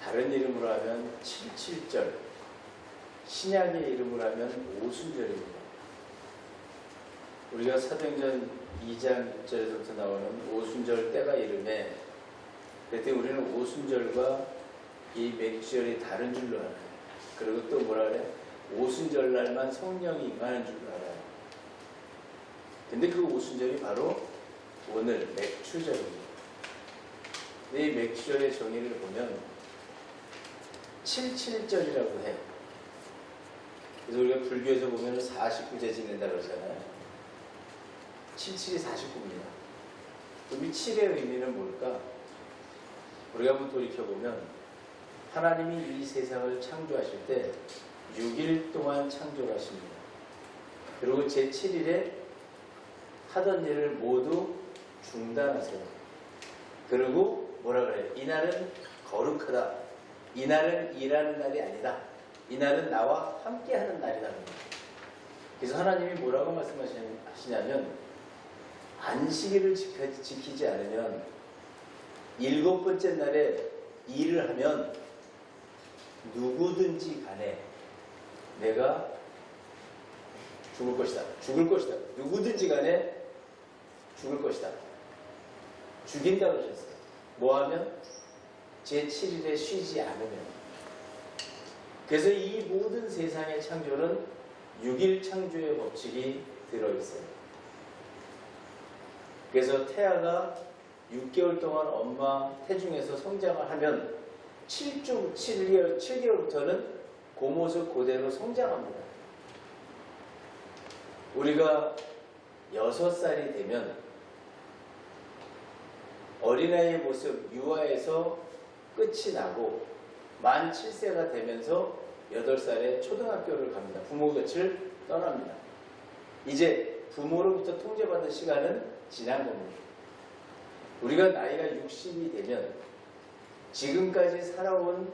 다른 이름으로 하면 77절, 신약의 이름으로 하면 오순절입니다. 우리가 사도행전 2장 6절에서부터 나오는 오순절 때가 이름에, 그때 우리는 오순절과 이 맥주절이 다른 줄로 알아요. 그리고 또 뭐라 그래? 오순절 날만 성령이 임하는 줄로 알아요. 근데 그 오순절이 바로 오늘 맥주절입니다. 근데 이 맥주절의 정의를 보면 77절이라고 해요. 그래서 우리가 불교에서 보면 49제 지낸다 그러잖아요. 77이 49입니다. 그럼 이 7의 의미는 뭘까? 우리가 한번 돌이켜보면 하나님이 이 세상을 창조하실 때 6일 동안 창조를 하십니다. 그리고 제7일에 하던 일을 모두 중단하세요. 그리고 뭐라 그래요? 이날은 거룩하다. 이날은 일하는 날이 아니다. 이날은 나와 함께하는 날이다. 그래서 하나님이 뭐라고 말씀하시냐면 안식일을 지키지 않으면 7번째 날에 일을 하면 누구든지 간에 내가 죽을 것이다. 죽을 것이다. 누구든지 간에 죽을 것이다. 죽인다고 하셨어요. 뭐하면? 제7일에 쉬지 않으면. 그래서 이 모든 세상의 창조는 6일 창조의 법칙이 들어있어요. 그래서 태아가 6개월 동안 엄마 태중에서 성장을 하면 7개월부터는 그 모습 그대로 성장합니다. 우리가 6살이 되면 어린아이의 모습 유아에서 끝이 나고 만 7세가 되면서 8살에 초등학교를 갑니다. 부모 곁을 떠납니다. 이제 부모로부터 통제받은 시간은 지난 겁니다. 우리가 나이가 60이 되면 지금까지 살아온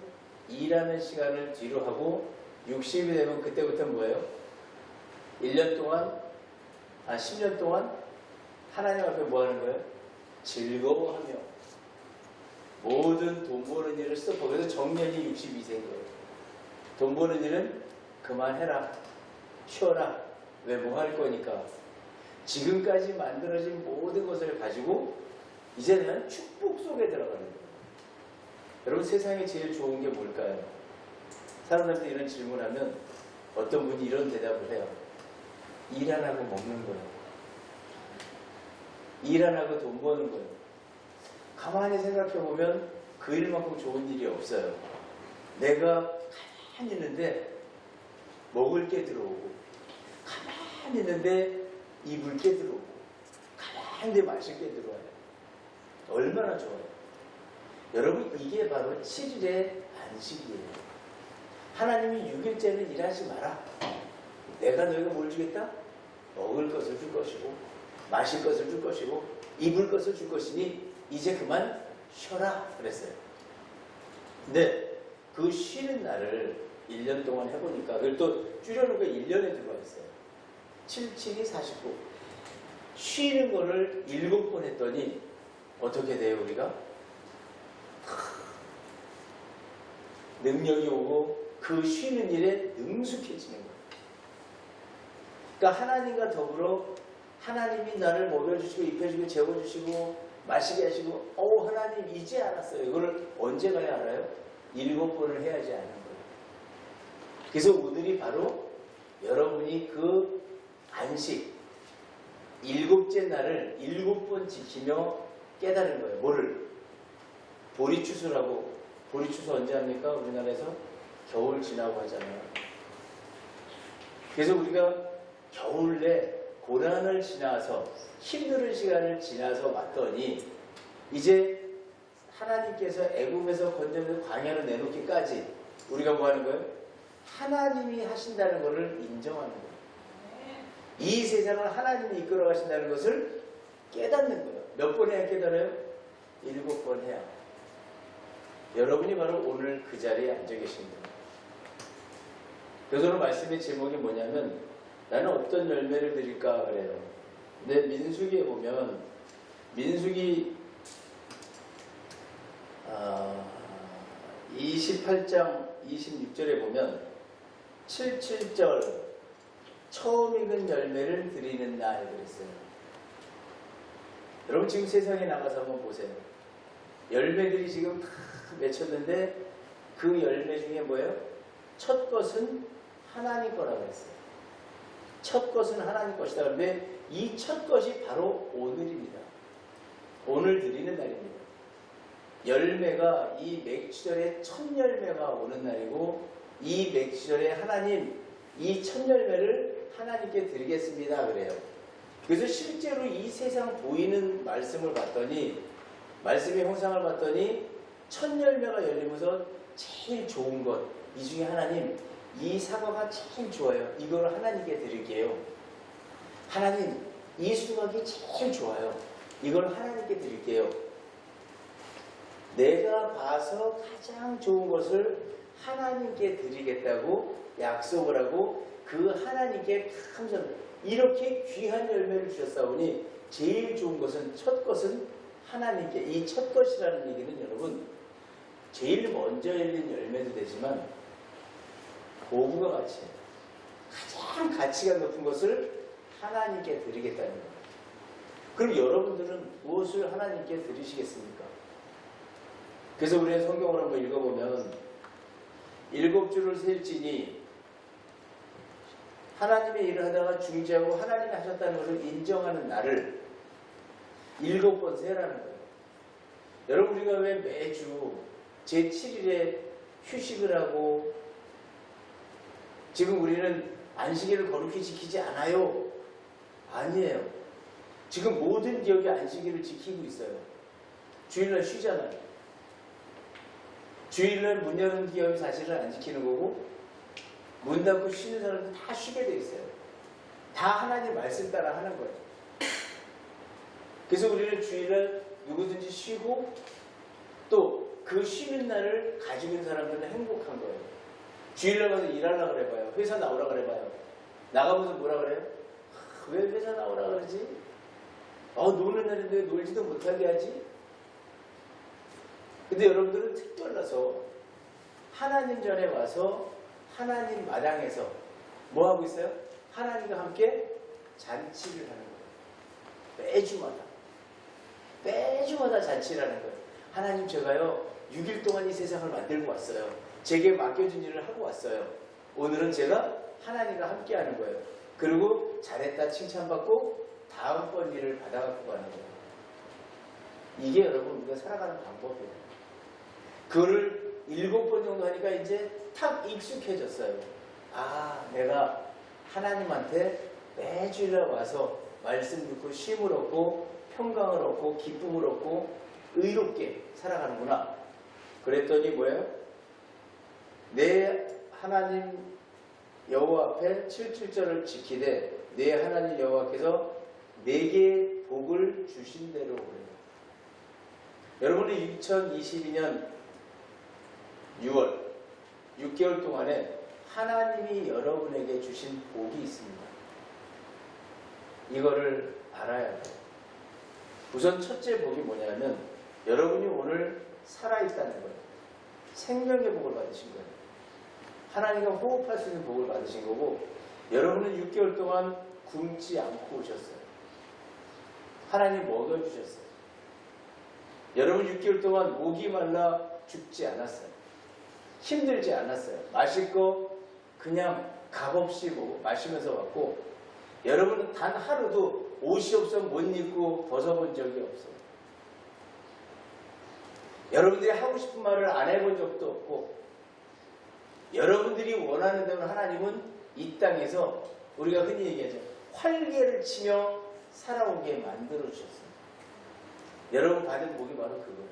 일하는 시간을 뒤로 하고 60이 되면 그때부터 뭐예요? 1년 동안, 10년 동안 하나님 앞에 뭐 하는 거예요? 즐거워하며 모든 돈 버는 일을 스톱하고, 그래서 정년이 62세인 거예요. 돈 버는 일은 그만해라. 쉬어라. 왜 뭐 할 거니까. 지금까지 만들어진 모든 것을 가지고 이제는 축복 속에 들어가는 거예요. 여러분, 세상에 제일 좋은 게 뭘까요? 사람들한테 이런 질문하면 어떤 분이 이런 대답을 해요. 일 안 하고 먹는 거예요. 일 안 하고 돈 버는 거예요. 가만히 생각해보면 그 일만큼 좋은 일이 없어요. 내가 가만히 있는데 먹을 게 들어오고, 가만히 있는데 입을 게 들어오고, 가만히 있는데 마실 게 들어와요. 얼마나 좋아요. 여러분, 이게 바로 7일의 안식이에요. 하나님이 6일째는 일하지 마라. 내가 너희가 뭘 주겠다? 먹을 것을 줄 것이고, 마실 것을 줄 것이고, 입을 것을 줄 것이니 이제 그만 쉬어라 그랬어요. 근데 그 쉬는 날을 1년 동안 해보니까, 그걸 또 줄여놓은 게 1년에 들어와 있어요. 77이 49. 쉬는 거를 7번 했더니 어떻게 돼요? 우리가 능력이 오고 그 쉬는 일에 능숙해지는 거예요. 그러니까 하나님과 더불어 하나님이 나를 먹여주시고 입혀주시고 재워주시고 마시게 하시고, 하나님 이제 알았어요. 이거를 언제 가야 알아요? 7번을 해야지 아는 거예요. 그래서 오늘이 바로 여러분이 그 안식 7째 날을 7번 지키며 깨달은 거예요. 뭐를? 보리추수라고. 보리추수 언제 합니까? 우리나라에서 겨울 지나고 하잖아요. 그래서 우리가 겨울에 고난을 지나서 힘든 시간을 지나서 왔더니 이제 하나님께서 애굽에서 건져내서 광야로 내놓기까지 우리가 뭐 하는 거예요? 하나님이 하신다는 것을 인정하는 거예요. 이 세상을 하나님이 이끌어 가신다는 것을 깨닫는 거예요. 몇 번 해야 깨달아요? 7번 해야. 여러분이 바로 오늘 그 자리에 앉아 계십니다. 그래서 오늘 말씀의 제목이 뭐냐면 나는 어떤 열매를 드릴까 그래요. 근데 민수기에 보면 민수기 28장 26절에 보면 77절 처음 익은 열매를 드리는 날 그랬어요. 여러분 지금 세상에 나가서 한번 보세요. 열매들이 지금 다 맺혔는데 그 열매 중에 뭐예요? 첫 것은 하나님 거라고 했어요. 첫 것은 하나님 것이다. 그런데 이 첫 것이 바로 오늘입니다. 오늘 드리는 날입니다. 열매가 이 맥주절에 첫 열매가 오는 날이고 이 맥주절에 하나님 이 첫 열매를 하나님께 드리겠습니다. 그래요. 그래서 실제로 이 세상 보이는 말씀을 봤더니 말씀의 형상을 봤더니 첫 열매가 열리면서 제일 좋은 것 이 중에 하나님 이 사과가 제일 좋아요. 이걸 하나님께 드릴게요. 하나님 이 수박이 제일 좋아요. 이걸 하나님께 드릴게요. 내가 봐서 가장 좋은 것을 하나님께 드리겠다고 약속을 하고 그 하나님께 감사합니다. 이렇게 귀한 열매를 주셨사오니 제일 좋은 것은 첫 것은 하나님께 이 첫 것이라는 얘기는 여러분 제일 먼저 열린 열매도 되지만 고부가 가치예요. 가장 가치가 높은 것을 하나님께 드리겠다는 거예요. 그럼 여러분들은 무엇을 하나님께 드리시겠습니까? 그래서 우리는 성경을 한번 읽어보면 7주를 셀지니 하나님의 일을 하다가 중지하고 하나님이 하셨다는 것을 인정하는 날을 7번 세라는 거예요. 여러분 우리가 왜 매주 제7일에 휴식을 하고 지금 우리는 안식일을 거룩히 지키지 않아요? 아니에요. 지금 모든 기업이 안식일을 지키고 있어요. 주일날 쉬잖아요. 주일날 문 여는 기업이 사실은 안 지키는 거고 문 닫고 쉬는 사람들 다 쉬게 돼 있어요. 다 하나님 말씀 따라 하는 거예요. 그래서 우리는 주일날 누구든지 쉬고 또 그 쉬는 날을 가지고 있는 사람들은 행복한 거예요. 주일날 가서 일하려고 그래봐요. 회사 나오라 그래봐요. 나가면서 뭐라 그래요? 왜 회사 나오라 그러지? 노는 날인데 놀지도 못하게 하지? 근데 여러분들은 특별해서 하나님 전에 와서 하나님 마당에서 뭐 하고 있어요? 하나님과 함께 잔치를 하는 거예요. 매주마다 잔치를 하는 거예요. 하나님 제가요 6일 동안 이 세상을 만들고 왔어요. 제게 맡겨준 일을 하고 왔어요. 오늘은 제가 하나님과 함께 하는 거예요. 그리고 잘했다 칭찬받고 다음번 일을 받아갖고 가는 거예요. 이게 여러분 우리가 살아가는 방법이에요. 그거를 7번 정도 하니까 이제 탁 익숙해졌어요. 내가 하나님한테 매주일에 와서 말씀 듣고 쉼을 얻고 평강을 얻고 기쁨을 얻고 의롭게 살아가는구나. 그랬더니 뭐예요? 내 하나님 여호와 앞에 77절을 지키되 내 하나님 여호와께서 내게 복을 주신 대로 그래요. 여러분이 2022년 6월 6개월 동안에 하나님이 여러분에게 주신 복이 있습니다. 이거를 알아야 돼요. 우선 첫째 복이 뭐냐면 여러분이 오늘 살아있다는 거예요. 생명의 복을 받으신 거예요. 하나님과 호흡할 수 있는 복을 받으신 거고 여러분은 6개월 동안 굶지 않고 오셨어요. 하나님 먹여주셨어요. 여러분 6개월 동안 목이 말라 죽지 않았어요. 힘들지 않았어요. 마실 거 그냥 값없이 마시면서 왔고 여러분은 단 하루도 옷이 없어 못 입고 벗어본 적이 없어요. 여러분들이 하고 싶은 말을 안 해본 적도 없고 여러분들이 원하는 대로 하나님은 이 땅에서 우리가 흔히 얘기하죠. 활개를 치며 살아오게 만들어 주셨어요. 여러분 받은 복이 바로 그거예요.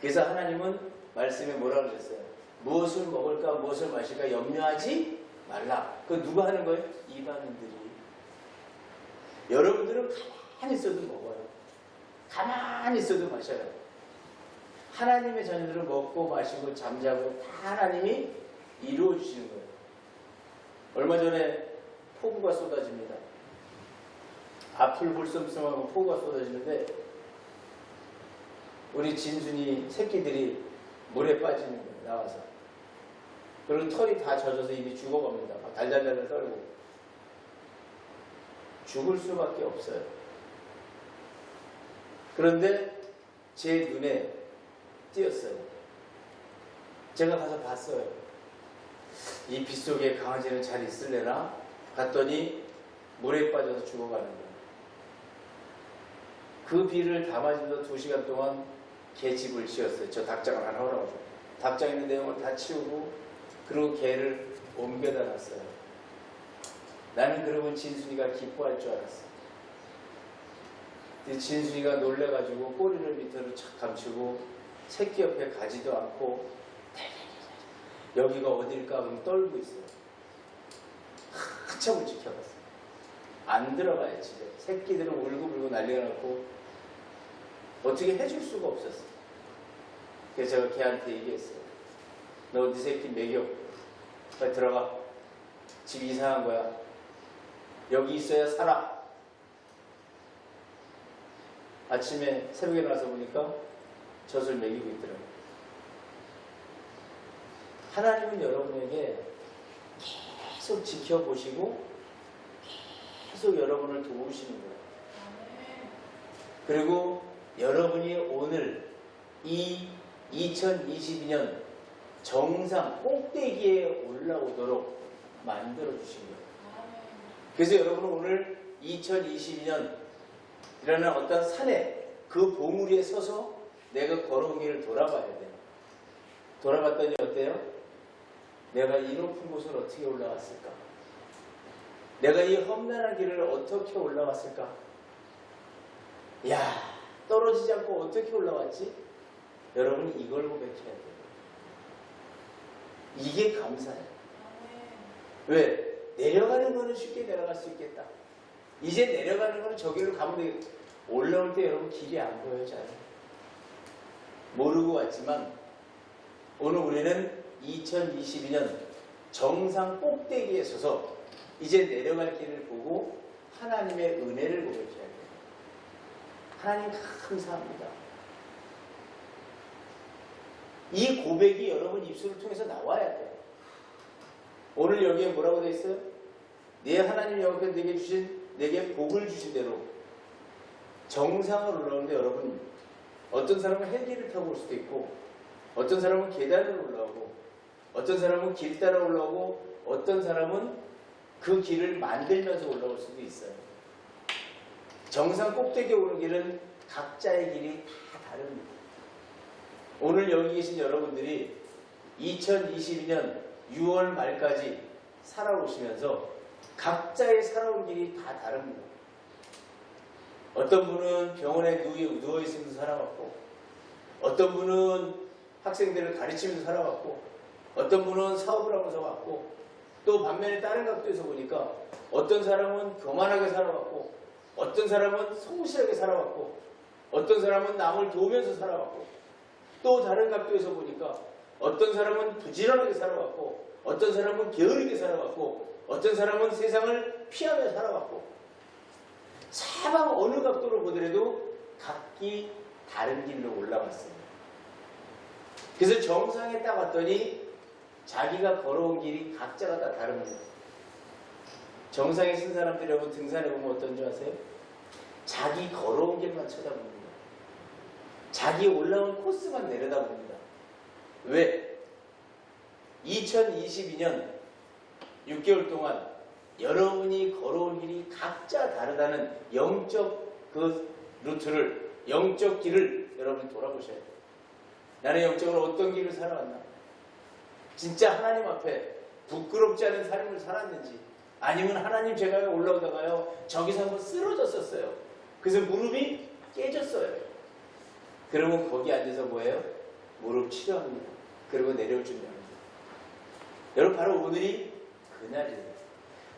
그래서 하나님은 말씀에 뭐라 그러셨어요? 무엇을 먹을까 무엇을 마실까 염려하지 말라. 그거 누가 하는 거예요? 이방인들이. 여러분들은 가만히 있어도 먹어요. 가만히 있어도 마셔요. 하나님의 자녀들은 먹고 마시고 잠자고 다 하나님이 이루어 주시는 거예요. 얼마 전에 폭우가 쏟아집니다. 앞을 볼섬섬하고 폭우가 쏟아지는데 우리 진순이 새끼들이 물에 빠지는 거예요. 나와서. 그리고 털이 다 젖어서 입이 죽어갑니다. 막 달달달 떨고. 죽을 수밖에 없어요. 그런데 제 눈에 띄었어요. 제가 가서 봤어요. 이 빗속에 강아지는 잘 있을래나? 봤더니 물에 빠져서 죽어가는 거예요. 그 비를 담아주면서 2시간 동안 개집을 지었어요. 저 닭장을 하나 하라고. 닭장 있는 내용을 다 치우고 그리고 개를 옮겨다 놨어요. 나는 그러고 진순이가 기뻐할 줄 알았어. 진순이가 놀래가지고 꼬리를 밑으로 착 감추고 새끼 옆에 가지도 않고 여기가 어딜까 하고 떨고 있어요. 한참을 지켜봤어요. 안 들어가요 집에. 새끼들은 울고불고 난리가 났고 어떻게 해줄 수가 없었어요. 그래서 제가 걔한테 얘기했어요. 너 네 새끼 먹여. 빨리 들어가. 집 이상한 거야. 여기 있어야 살아. 아침에 새벽에 나와서 보니까 젖을 먹이고 있더라고요. 하나님은 여러분에게 계속 지켜보시고 계속 여러분을 도우시는 거예요. 그리고 여러분이 오늘 이 2022년 정상 꼭대기에 올라오도록 만들어주신 거예요. 그래서 여러분은 오늘 2022년이라는 어떤 산에 그 봉우리에 서서 내가 걸어온 길을 돌아봐야 돼요. 돌아봤더니 어때요? 내가 이 높은 곳을 어떻게 올라갔을까? 내가 이 험난한 길을 어떻게 올라갔을까? 야, 떨어지지 않고 어떻게 올라왔지? 여러분 이걸 고백해야 돼요. 이게 감사해요. 왜? 내려가는 거는 쉽게 내려갈 수 있겠다. 이제 내려가는 거는 저기로 가면 되겠다. 올라올 때 여러분 길이 안 보여요. 잘 모르고 왔지만 오늘 우리는 2022년 정상 꼭대기에 서서 이제 내려갈 길을 보고 하나님의 은혜를 고백해야 돼요. 하나님 감사합니다. 이 고백이 여러분 입술을 통해서 나와야 돼요. 오늘 여기에 뭐라고 되어 있어요? 내 하나님 여호와께서 내게 주신, 내게 복을 주신 대로 정상을 올라오는데 여러분 어떤 사람은 헬기를 타고 올 수도 있고 어떤 사람은 계단을 올라오고 어떤 사람은 길 따라 올라오고 어떤 사람은 그 길을 만들면서 올라올 수도 있어요. 정상 꼭대기에 오는 길은 각자의 길이 다 다릅니다. 오늘 여기 계신 여러분들이 2022년 6월 말까지 살아오시면서 각자의 살아온 길이 다 다릅니다. 어떤 분은 병원에 누워있으면서 살아왔고 어떤 분은 학생들을 가르치면서 살아왔고 어떤 분은 사업을 하면서 왔고 또 반면에 다른 각도에서 보니까 어떤 사람은 교만하게 살아왔고 어떤 사람은 성실하게 살아왔고 어떤 사람은 남을 도우면서 살아왔고 또 다른 각도에서 보니까 어떤 사람은 부지런하게 살아왔고 어떤 사람은 게으르게 살아왔고 어떤 사람은 세상을 피하며 살아왔고 사방 어느 각도로 보더라도 각기 다른 길로 올라갔습니다. 그래서 정상에 딱 왔더니 자기가 걸어온 길이 각자가 다 다릅니다. 정상에 쓴 사람들이 여러분 등산해 보면 어떤 줄 아세요? 자기 걸어온 길만 쳐다봅니다. 자기 올라온 코스만 내려다봅니다. 왜? 2022년 6개월 동안 여러분이 걸어온 길이 각자 다르다는 영적 그 루트를, 영적 길을 여러분이 돌아보셔야 돼요. 나는 영적으로 어떤 길을 살아왔나? 진짜 하나님 앞에 부끄럽지 않은 삶을 살았는지 아니면 하나님 제가 올라오다가요 저기서 한번 쓰러졌었어요. 그래서 무릎이 깨졌어요. 그러면 거기 앉아서 뭐예요? 무릎 치료합니다. 그리고 내려올 준비합니다. 여러분 바로 오늘이 그날이에요.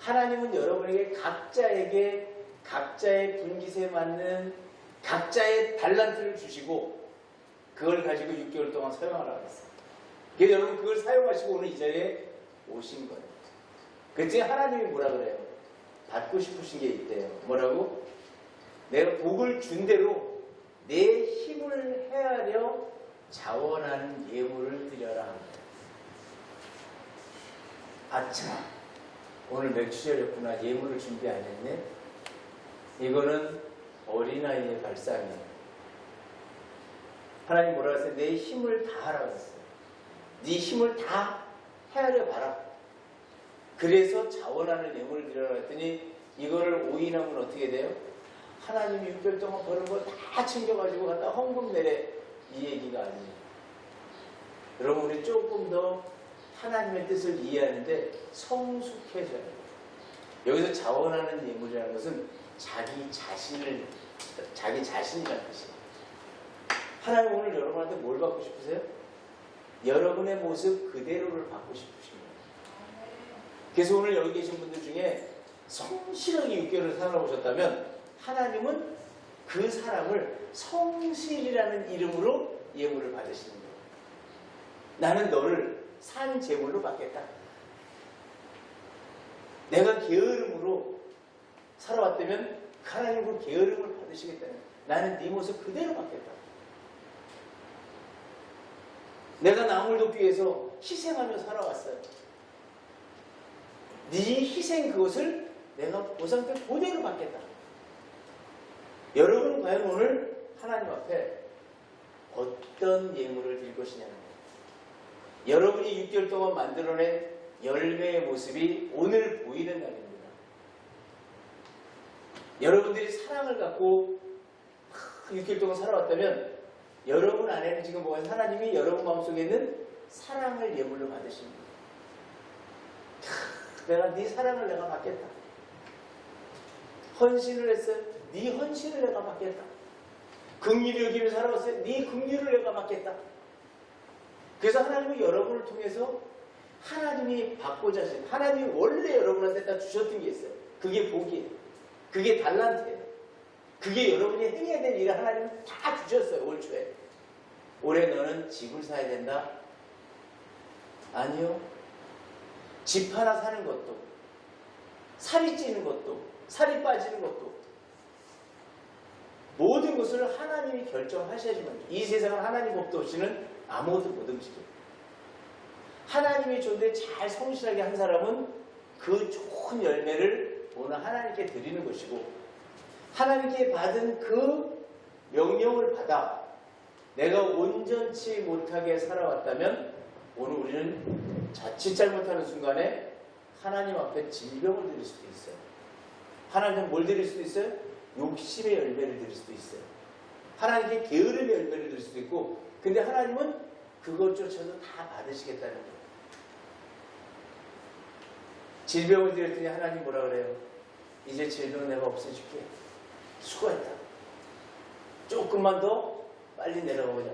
하나님은 여러분에게 각자에게 각자의 분깃에 맞는 각자의 달란트를 주시고 그걸 가지고 6개월 동안 사용하라고 했어요. 그래서 여러분 그걸 사용하시고 오늘 이 자리에 오신 거예요. 그때 하나님이 뭐라 그래요? 받고 싶으신 게 있대요. 뭐라고? 내가 복을 준 대로 내 힘을 헤아려 자원하는 예물을 드려라. 아차, 오늘 맥주절이었구나. 예물을 준비 안 했네. 이거는 어린아이의 발상이에요. 하나님 뭐라 했어요? 내 힘을 다하라고 했어요. 네 힘을 다 헤아려 봐라. 그래서 자원하는 예물을 드려라 했더니 이거를 오인하면 어떻게 돼요? 하나님이 6개월 동안 버는 거 다 챙겨가지고 갖다 헌금 내래, 이 얘기가 아니에요. 여러분 우리 조금 더 하나님의 뜻을 이해하는데 성숙해져야 돼요. 여기서 자원하는 예물이라는 것은 자기 자신이라는 뜻이에요. 하나님 오늘 여러분한테 뭘 받고 싶으세요? 여러분의 모습 그대로를 받고 싶으신 거예요. 그래서 오늘 여기 계신 분들 중에 성실하게 6개월을 살아보셨다면 하나님은 그 사람을 성실이라는 이름으로 예물을 받으시는 거예요. 나는 너를 산 제물로 받겠다. 내가 게으름으로 살아왔다면 하나님 그 게으름을 받으시겠다는 거예요. 나는 네 모습 그대로 받겠다. 내가 남을 돕기 위해서 희생하며 살아왔어요. 네 희생 그것을 내가 보상때 그대로 받겠다. 여러분은 과연 오늘 하나님 앞에 어떤 예물을 드릴 것이냐는 거예요. 여러분이 6개월 동안 만들어낸 열매의 모습이 오늘 보이는 날입니다. 여러분들이 사랑을 갖고 6개월 동안 살아왔다면 여러분 안에는 지금 뭐가 하나님이 여러분 마음속에 있는 사랑을 예물로 받으십니다. 내가 네 사랑을 내가 받겠다. 헌신을 했어요. 네 헌신을 내가 받겠다. 긍휼히 여기며 살아왔어요. 네 긍휼을 내가 받겠다. 그래서 하나님은 여러분을 통해서 하나님이 받고자 하신, 하나님이 원래 여러분한테 다 주셨던 게 있어요. 그게 복이에요. 그게 달란트예요. 그게 여러분이 행해야 될 일을 하나님은 다 주셨어요. 올 초에. 올해 너는 집을 사야 된다? 아니요. 집 하나 사는 것도, 살이 찌는 것도, 살이 빠지는 것도, 모든 것을 하나님이 결정하셔야지만, 이 세상은 하나님 법도 없이는 아무것도 못 움직여요. 하나님이 존재 잘 성실하게 한 사람은 그 좋은 열매를 오늘 하나님께 드리는 것이고, 하나님께 받은 그 명령을 받아 내가 온전치 못하게 살아왔다면 오늘 우리는 자칫 잘못하는 순간에 하나님 앞에 질병을 드릴 수도 있어요. 하나님은 뭘 드릴 수도 있어요? 욕심의 열매를 드릴 수도 있어요. 하나님께 게으름의 열매를 드릴 수도 있고, 근데 하나님은 그것조차도 다 받으시겠다는 거예요. 질병을 드렸더니 하나님 뭐라 그래요? 이제 질병 내가 없애줄게. 수고했다. 조금만 더 빨리 내려가보자.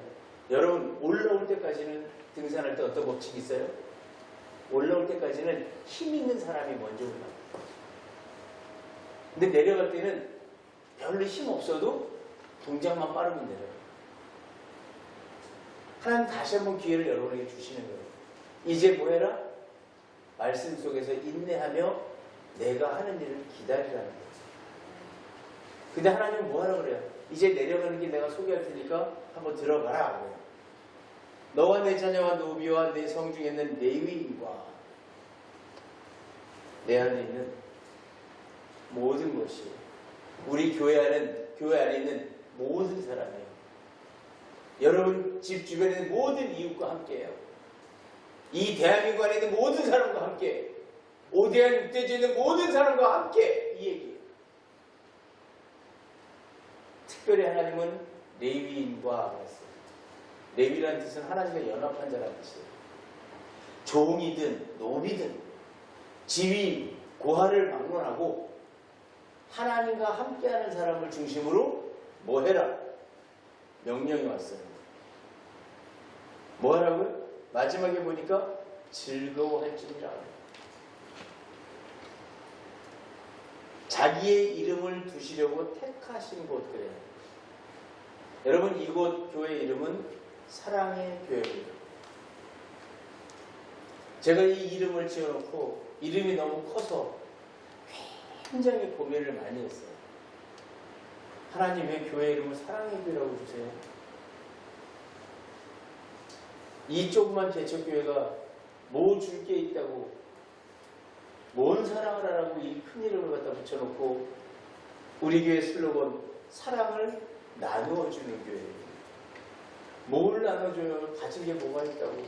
여러분 올라올 때까지는 등산할 때 어떤 법칙이 있어요? 올라올 때까지는 힘 있는 사람이 먼저 올라가요. 근데 내려갈 때는 별로 힘 없어도 동작만 빠르면 내려요. 하나님 다시 한번 기회를 여러분에게 주시는 거예요. 이제 뭐 해라? 말씀 속에서 인내하며 내가 하는 일을 기다리라는 거예요. 근데 하나님은 뭐 하라고 그래요? 이제 내려가는 길 내가 소개할 테니까 한번 들어가라. 그래요. 너와 내 자녀와 노비와 내 성중에 있는 레위인과 내 안에 있는 모든 것이, 우리 교회 안에 있는 모든 사람이에요. 여러분 집 주변에 있는 모든 이웃과 함께해요. 이 대한민국 안에 있는 모든 사람과 함께, 오대한 육대지에 있는 모든 사람과 함께 이 얘기예요. 특별히 하나님은 레위인과 그랬어요. 레위라는 뜻은 하나님과 연합한 자라는 뜻이에요. 종이든 노비든 지위, 고하를 막론하고 하나님과 함께하는 사람을 중심으로 뭐 해라? 명령이 왔어요. 뭐 하라고요? 마지막에 보니까 즐거워할지니라. 자기의 이름을 두시려고 택하신 곳 그래요. 여러분 이곳 교회 이름은 사랑의 교회입니다. 제가 이 이름을 지어놓고 이름이 너무 커서 굉장히 고민을 많이 했어요. 하나님 왜 교회 이름을 사랑의 교회라고 주세요? 이 조그만 개척교회가 뭐 줄 게 있다고 뭔 사랑을 하라고 이 큰 이름을 갖다 붙여놓고 우리 교회 슬로건 사랑을 나누어 주는 교회. 뭘 나눠줘요? 가진 게 뭐가 있다고.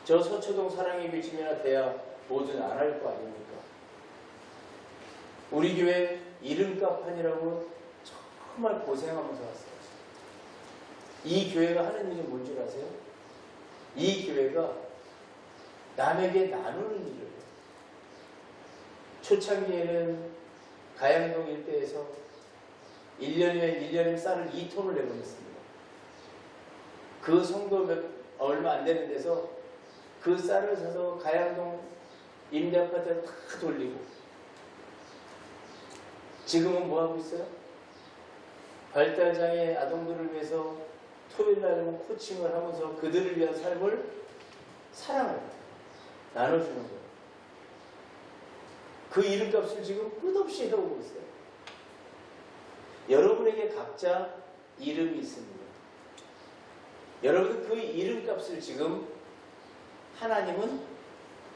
저 서초동 사랑의 빌딩이나 돼야 뭐든 안 할 거 아닙니까? 우리 교회 이름값 하느라고 정말 고생하면서 왔어요. 이 교회가 하는 일이 뭔 줄 아세요? 이 교회가 남에게 나누는 일을 해요. 초창기에는 가양동 일대에서 1년이면 1년에 쌀을 2톤을 내보냈습니다. 그 성도 얼마 안 되는 데서 그 쌀을 사서 가양동 임대아파트에 다 돌리고, 지금은 뭐 하고 있어요? 발달장애 아동들을 위해서 토요일 날은 코칭을 하면서 그들을 위한 삶을 사랑을 나눠주는 거예요. 그 이름값을 지금 끝없이 해오고 있어요. 여러분에게 각자 이름이 있습니다. 여러분 그 이름값을 지금 하나님은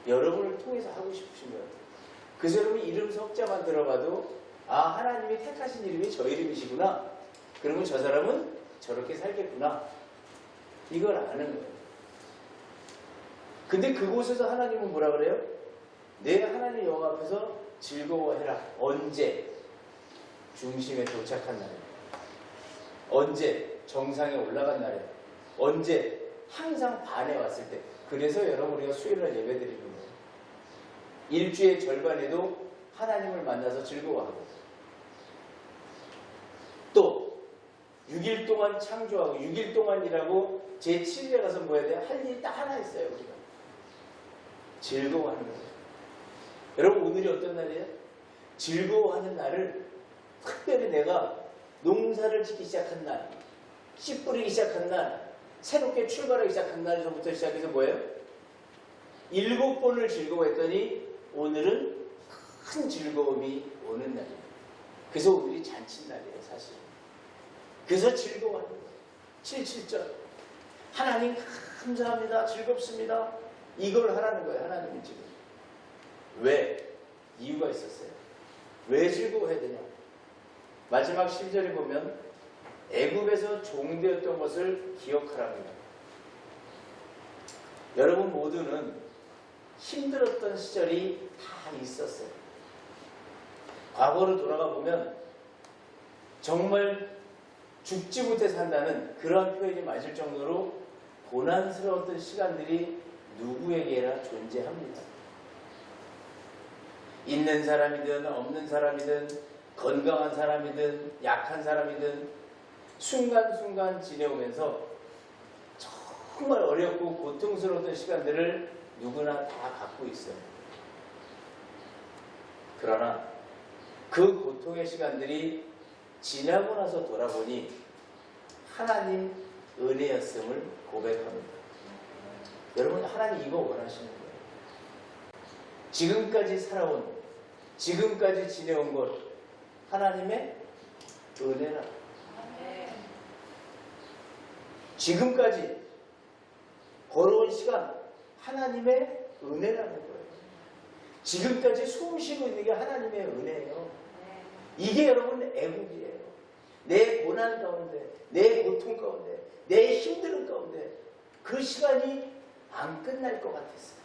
여러분을 통해서 하고 싶으신 거예요. 그래서 여러분 이름 석자만 들어봐도 아, 하나님이 택하신 이름이 저 이름이시구나. 그러면 저 사람은 저렇게 살겠구나. 이걸 아는 거예요. 근데 그곳에서 하나님은 뭐라 그래요? 내 하나님 여호와 앞에서 즐거워해라. 언제? 중심에 도착한 날에. 언제? 정상에 올라간 날에. 언제? 항상 반에 왔을 때. 그래서 여러분 우리가 수요일날 예배드리는 거예요. 일주의 절반에도 하나님을 만나서 즐거워하고, 또 6일 동안 창조하고 6일 동안 일하고 제7일에 가서 뭐 해야 돼요? 할 일이 딱 하나 있어요. 우리가 즐거워하는 거예요. 여러분 오늘이 어떤 날이에요? 즐거워하는 날을 특별히 내가 농사를 짓기 시작한 날, 씨 뿌리기 시작한 날, 새롭게 출발하기 시작한 날부터 시작해서 뭐예요? 7번을 즐거워했더니 오늘은 큰 즐거움이 오는 날이에요. 그래서 오늘이 잔칫날이에요, 사실. 그래서 즐거워하는 거예요. 77절. 하나님 감사합니다. 즐겁습니다. 이걸 하라는 거예요, 하나님은 지금. 왜? 이유가 있었어요. 왜 즐거워해야 되냐? 마지막 10절에 보면 애굽에서 종되었던 것을 기억하랍니다. 여러분 모두는 힘들었던 시절이 다 있었어요. 과거로 돌아가 보면 정말 죽지 못해 산다는 그런 표현이 맞을 정도로 고난스러웠던 시간들이 누구에게나 존재합니다. 있는 사람이든 없는 사람이든 건강한 사람이든 약한 사람이든 순간순간 지내오면서 정말 어렵고 고통스러웠던 시간들을 누구나 다 갖고 있어요. 그러나 그 고통의 시간들이 지나고 나서 돌아보니 하나님 은혜였음을 고백합니다. 여러분 하나님 이거 원하시는 거예요. 지금까지 살아온, 지금까지 지내온 것 하나님의 은혜라. 지금까지 걸어온 시간 하나님의 은혜라는 거예요. 지금까지 숨 쉬고 있는 게 하나님의 은혜예요. 이게 여러분 애국이에요. 내 고난 가운데, 내 고통 가운데, 내 힘든 가운데 그 시간이 안 끝날 것 같았어요.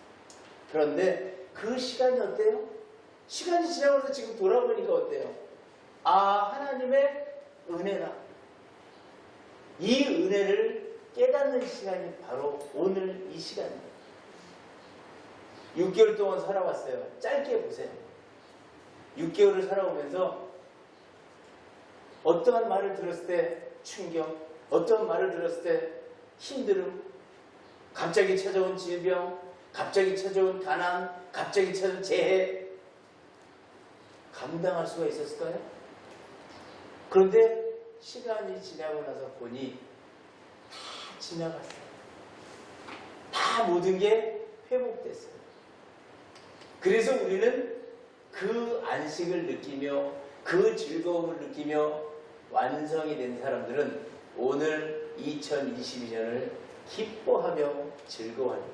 그런데 그 시간이 어때요? 시간이 지나고 나서 지금 돌아보니까 어때요? 아, 하나님의 은혜다. 이 은혜를 깨닫는 시간이 바로 오늘 이 시간입니다. 6개월 동안 살아왔어요. 짧게 보세요. 6개월을 살아오면서 어떠한 말을 들었을 때 충격, 어떠한 말을 들었을 때 힘듦, 갑자기 찾아온 질병, 갑자기 찾아온 가난, 갑자기 찾아온 재해, 감당할 수가 있었을까요? 그런데 시간이 지나고 나서 보니 지나갔어요. 다 모든 게 회복됐어요. 그래서 우리는 그 안식을 느끼며 그 즐거움을 느끼며 완성이 된 사람들은 오늘 2022년을 기뻐하며 즐거워합니다.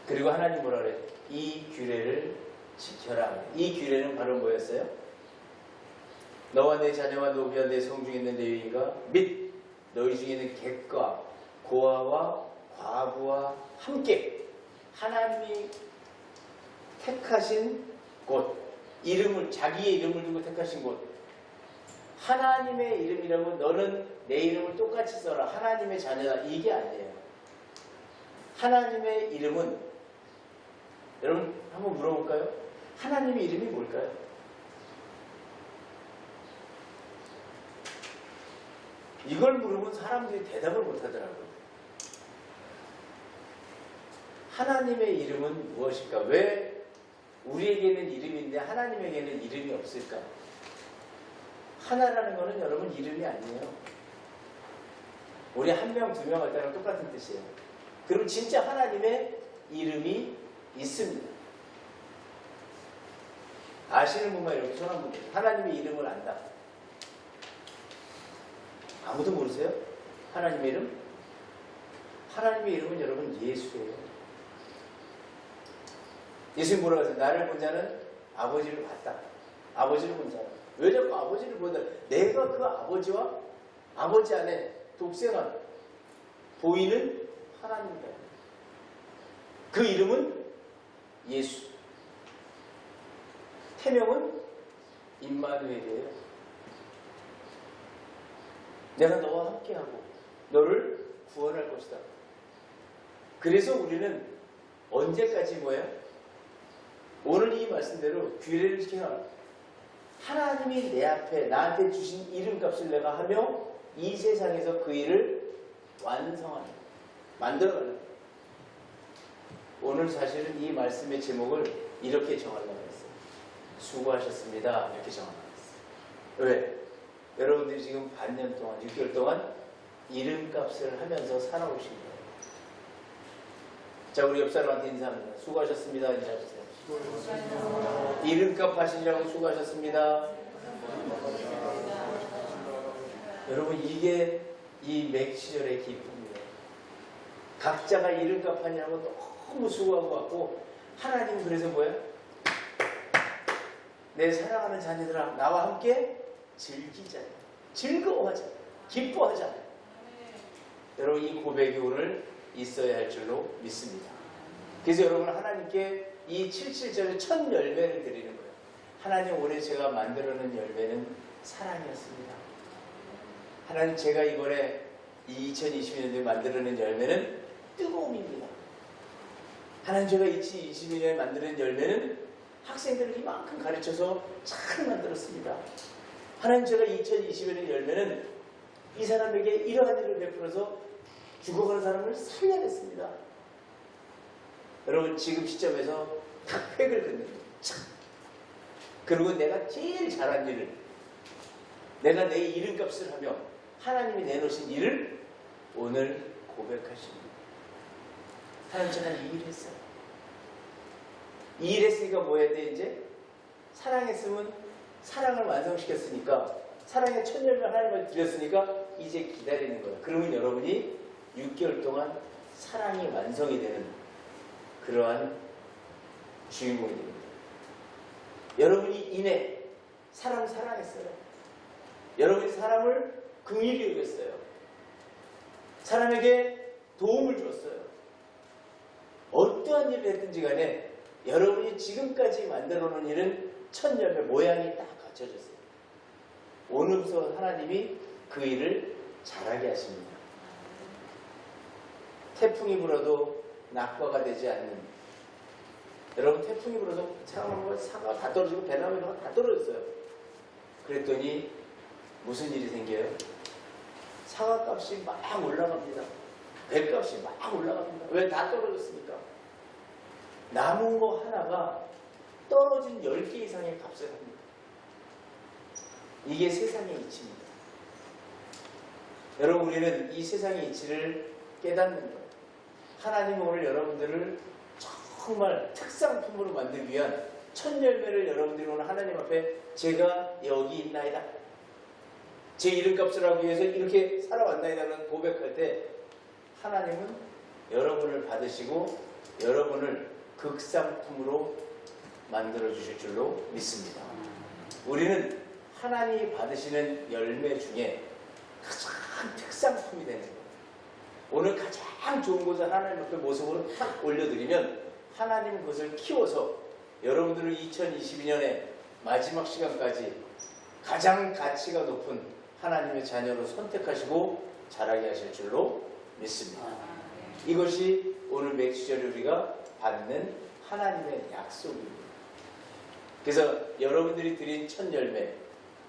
그리고 하나님 뭐라 그래요? 이 규례를 지켜라. 이 규례는 바로 뭐였어요? 너와 내 자녀와 노비와 내 성중에 있는 레위인과 및 너희 중에 있는 객과 고아와 과부와 함께 하나님이 택하신 곳, 이름을 자기의 이름을 두고 택하신 곳, 하나님의 이름이라고 너는 내 이름을 똑같이 써라. 하나님의 자녀다. 이게 아니에요. 하나님의 이름은 여러분 한번 물어볼까요? 하나님의 이름이 뭘까요? 이걸 물으면 사람들이 대답을 못하더라고요. 하나님의 이름은 무엇일까? 왜 우리에게는 이름인데 하나님에게는 이름이 없을까? 하나라는 것은 여러분 이름이 아니에요. 우리 한 명, 두 명 할 때랑 똑같은 뜻이에요. 그럼 진짜 하나님의 이름이 있습니다. 아시는 분만 이렇게 손 한번 들어요. 하나님의 이름을 안다. 아무도 모르세요? 하나님의 이름? 하나님의 이름은 여러분 예수예요. 예수님 뭐라고 하세요? 나를 본 자는 아버지를 봤다. 아버지를 본 자는. 왜 자꾸 아버지를 본다? 내가 그 아버지와 아버지 안에 독생한 보이는 하나님이다. 그 이름은 예수. 태명은 임마누엘이에요. 내가 너와 함께하고 너를 구원할 것이다. 그래서 우리는 언제까지 뭐예요? 오늘 이 말씀대로 규례를 지켜라. 하나님이 내 앞에 나한테 주신 이름값을 내가 하며 이 세상에서 그 일을 완성하는, 만들어가는. 오늘 사실은 이 말씀의 제목을 이렇게 정하려고 했어요. 수고하셨습니다. 이렇게 정하려고 했어요. 왜? 여러분들이 지금 반년 동안, 6개월 동안 이름값을 하면서 살아오신 거예요. 자, 우리 옆 사람한테 인사합니다. 수고하셨습니다. 인사해주세요. 이름값 하시느라고 수고하셨습니다. 여러분, 이게 이 맥시절의 기쁨이에요. 각자가 이름값 하느라고 너무 수고하고 왔고, 하나님 그래서 뭐예요? 내 사랑하는 자녀들아, 나와 함께 즐기자. 즐거워하자. 기뻐하자. 여러분, 이 고백이 오늘 있어야 할 줄로 믿습니다. 그래서 여러분, 하나님께 이 77절의 첫 열매를 드리는 거예요. 하나님, 올해 제가 만들어낸 열매는 사랑이었습니다. 하나님, 제가 이번에 이 2022년도에 만들어낸 열매는 뜨거움입니다. 하나님, 제가 2022년에 만들어낸 열매는 학생들을 이만큼 가르쳐서 잘 만들었습니다. 하나님, 제가 2020년의 열매는 이 사람에게 이러한 일을 베풀어서 죽어가는 사람을 살려냈습니다. 여러분, 지금 시점에서 딱 획을 긋는 거예요. 그리고 내가 제일 잘한 일을, 내가 내 이름값을 하며 하나님이 내놓으신 일을 오늘 고백하십니다. 하나님, 제가 이 일을 했어요. 이 일 했으니까 뭐 해야 돼? 이제 사랑했으면 사랑을 완성시켰으니까, 사랑의 첫 열매 하나님을 드렸으니까 이제 기다리는 거예요. 그러면 여러분이 6개월 동안 사랑이 완성이 되는 그러한 주인공이 됩니다. 여러분이 이내 사랑했어요. 여러분이 사람을 긍휼히 여겼어요. 사람에게 도움을 주었어요. 어떠한 일을 했든지 간에 여러분이 지금까지 만들어 놓은 일은 첫 열매 모양이 딱 갖춰졌어요. 오늘부터 하나님이 그 일을 잘하게 하십니다. 태풍이 불어도 낙과가 되지 않는, 여러분, 태풍이 불어서 사과가 다 떨어지고 배나무가 다 떨어졌어요. 그랬더니 무슨 일이 생겨요? 사과값이 막 올라갑니다. 배값이 막 올라갑니다. 왜? 다 떨어졌으니까. 남은 거 하나가 떨어진 10개 이상의 값을 합니다. 이게 세상의 이치입니다. 여러분, 우리는 이 세상의 이치를 깨닫는 거예요. 하나님은 오늘 여러분들을 정말 특상품으로 만들기 위한 첫 열매를 여러분들이 오늘 하나님 앞에 제가 여기 있나이다, 제 이름값을 하기 위해서 이렇게 살아왔나이다라는 고백할 때 하나님은 여러분을 받으시고 여러분을 극상품으로 만들어 주실 줄로 믿습니다. 우리는 하나님이 받으시는 열매 중에 가장 특상품이 되는 거예요. 오늘 가장 좋은 것을 하나님 앞에 모습으로 탁 올려드리면 하나님은 그것을 키워서 여러분들을 2022년의 마지막 시간까지 가장 가치가 높은 하나님의 자녀로 선택하시고 자라게 하실 줄로 믿습니다. 이것이 오늘 맥주절에 우리가 받는 하나님의 약속입니다. 그래서 여러분들이 드린 첫 열매,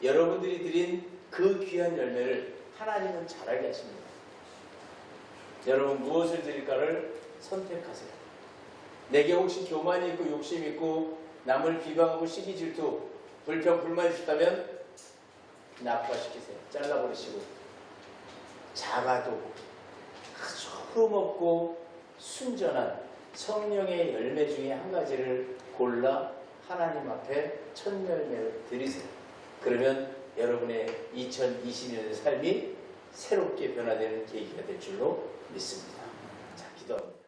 여러분들이 드린 그 귀한 열매를 하나님은 자라게 하십니다. 여러분, 무엇을 드릴까를 선택하세요. 내게 혹시 교만이 있고 욕심이 있고 남을 비방하고 시기 질투, 불평, 불만이 있다면 낙과시키세요. 잘라버리시고 작아도 아주 흐름없고 순전한 성령의 열매 중에 한 가지를 골라 하나님 앞에 첫 열매를 드리세요. 그러면 여러분의 2020년의 삶이 새롭게 변화되는 계기가 될 줄로 믿습니다. 자, 기도합니다.